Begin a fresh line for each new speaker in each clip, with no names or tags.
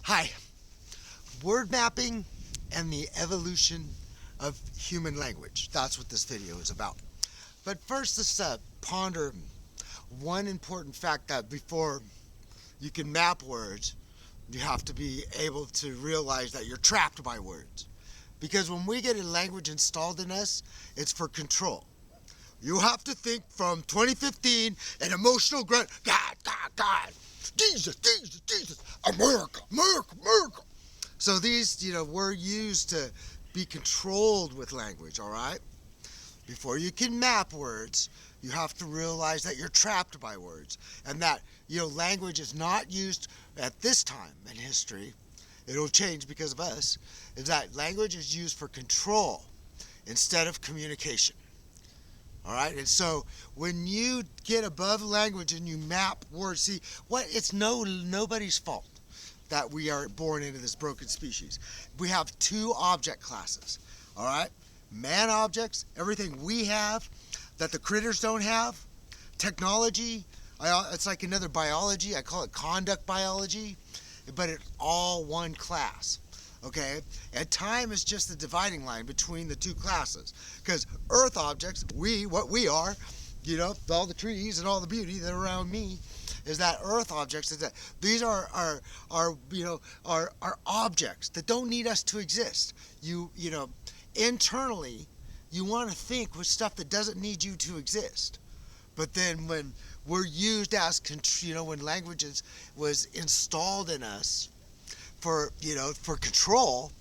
Hi, word mapping and the evolution of human language. That's what this video is about. But first, let's ponder one important fact that before you can map words, you have to be able to realize that you're trapped by words. Because when we get a language installed in us, it's for control. You have to think from 2015 and emotional God, Jesus, America. So these, were used to be controlled with language, all right? Before you can map words, you have to realize that you're trapped by words and that, language is not used at this time in history. It'll change because of us. Is that language is used for control instead of communication. All right, and so when you get above language and you map words, see, it's nobody's fault that we are born into this broken species. We have two object classes, all right? Man objects, everything we have that the critters don't have. Technology, it's like another biology. I call it conduct biology, but it's all one class. Okay, and time is just the dividing line between the two classes. Because earth objects, what we are, all the trees and all the beauty that are around me, is that earth objects. Is that these are objects that don't need us to exist. Internally, you want to think with stuff that doesn't need you to exist. But then when we're used as, when language was installed in us, for control,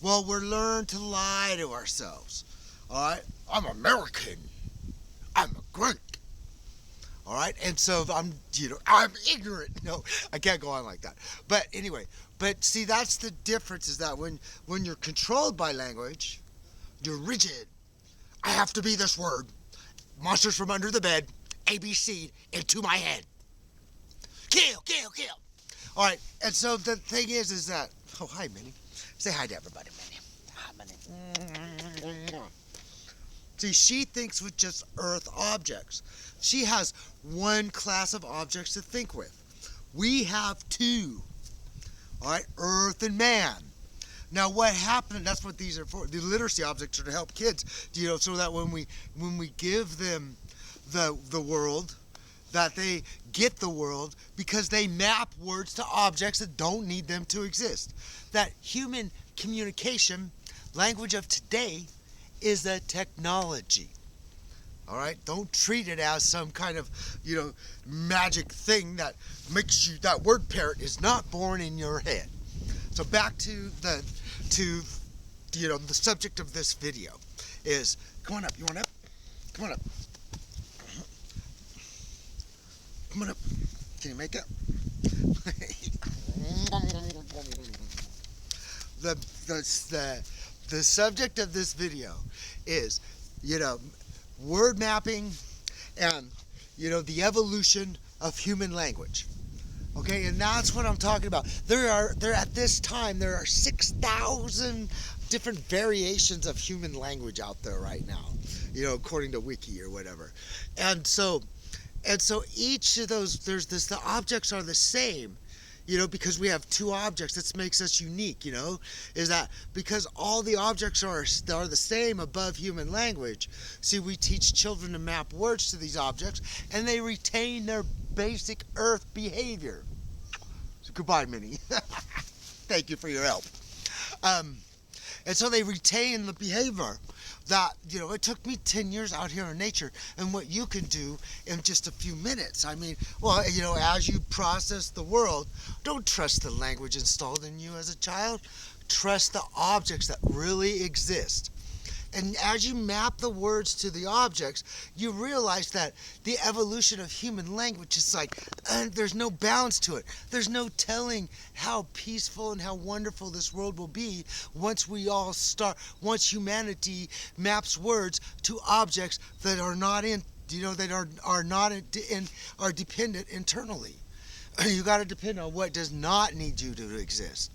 well, we're learned to lie to ourselves. All right, I'm American. I'm a grunt. All right, and so I'm ignorant. No, I can't go on like that. But anyway, see, that's the difference. Is that when you're controlled by language, you're rigid. I have to be this word. Monsters from under the bed. ABC into my head. Kill. All right, and so the thing is that, oh, hi, Minnie. Say hi to everybody, Minnie. Hi, Minnie. See, she thinks with just earth objects. She has one class of objects to think with. We have two, all right, earth and man. Now, what happened, that's what these are for. The literacy objects are to help kids, so that when we give them the world, that they get the world because they map words to objects that don't need them to exist. That human communication, language of today, is a technology. All right? Don't treat it as some kind of, magic thing that makes you, that word parrot is not born in your head. So back to the subject of this video is, come on up, you want up? Come on up. Come on up. Can you make it? The subject of this video is, word mapping and, the evolution of human language. Okay, and that's what I'm talking about. At this time, there are 6,000 different variations of human language out there right now, according to Wiki or whatever. And so each of those, the objects are the same, because we have two objects. That makes us unique, is that because all the objects are the same above human language. See, we teach children to map words to these objects, and they retain their basic earth behavior. So goodbye, Minnie. Thank you for your help. And so they retain the behavior that, it took me 10 years out here in nature, and what you can do in just a few minutes. I mean, well, as you process the world, don't trust the language installed in you as a child. Trust the objects that really exist. And as you map the words to the objects, you realize that the evolution of human language is like, there's no bounds to it. There's no telling how peaceful and how wonderful this world will be once once humanity maps words to objects that are not are dependent internally. You got to depend on what does not need you to exist.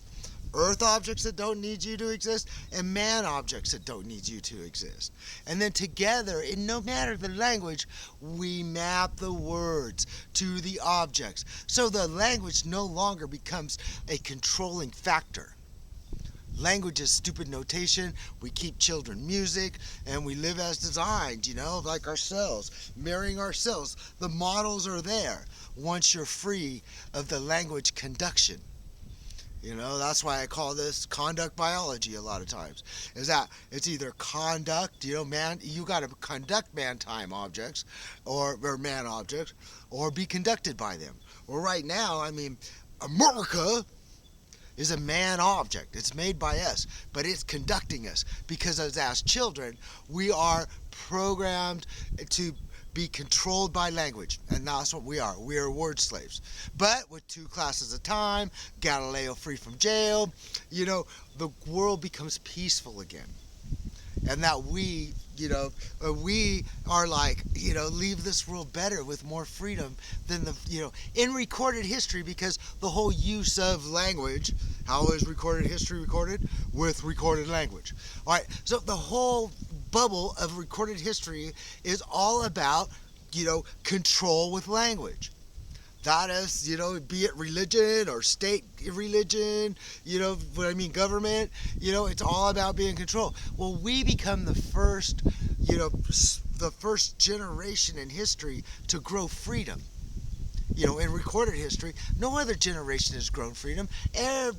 Earth objects that don't need you to exist, and man objects that don't need you to exist. And then together, in no matter the language, we map the words to the objects. So the language no longer becomes a controlling factor. Language is stupid notation. We keep children music, and we live as designed, like ourselves, mirroring ourselves. The models are there once you're free of the language conduction. That's why I call this conduct biology a lot of times. Is that it's either conduct, you got to conduct ManTime objects or man objects, or be conducted by them. Well, right now, America is a man object. It's made by us, but it's conducting us because as children, we are programmed to be controlled by language, and that's what we are. We are word slaves. But with 2 classes a time, Galileo free from jail, the world becomes peaceful again. And that we are like, leave this world better with more freedom than in recorded history, because the whole use of language, how is recorded history recorded? With recorded language. All right, so the whole bubble of recorded history is all about, control with language. That is, be it religion or state religion, government, it's all about being in control. Well, we become the first generation in history to grow freedom. In recorded history, no other generation has grown freedom,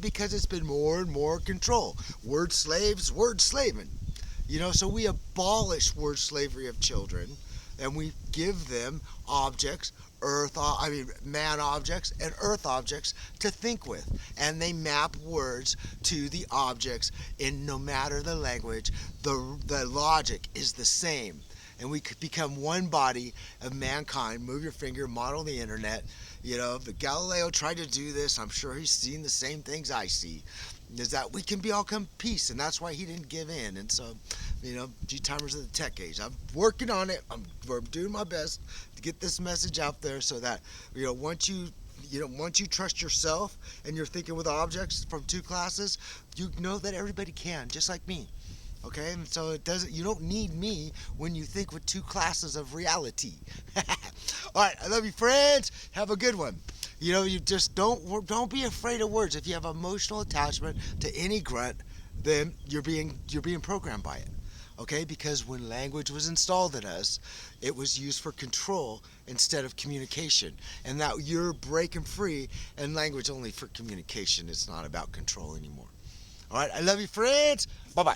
because it's been more and more control. Word slaves, word slaving. So we abolish word slavery of children, and we give them objects, man objects and earth objects to think with, and they map words to the objects. In no matter the language, the logic is the same, and we could become one body of mankind. Move your finger, model the internet. If Galileo tried to do this, I'm sure he's seen the same things I see. Is that we can all come peace, and that's why he didn't give in. And so, G-timers of the tech age, I'm working on it. I'm doing my best to get this message out there, so that once you trust yourself and you're thinking with objects from 2 classes, you know that everybody can, just like me. Okay, and so you don't need me when you think with 2 classes of reality. All right, I love you, friends. Have a good one. You just don't be afraid of words. If you have emotional attachment to any grunt, then you're being programmed by it. Okay, because when language was installed in us, it was used for control instead of communication. And now you're breaking free, and language only for communication. It's not about control anymore. All right, I love you, friends. Bye-bye.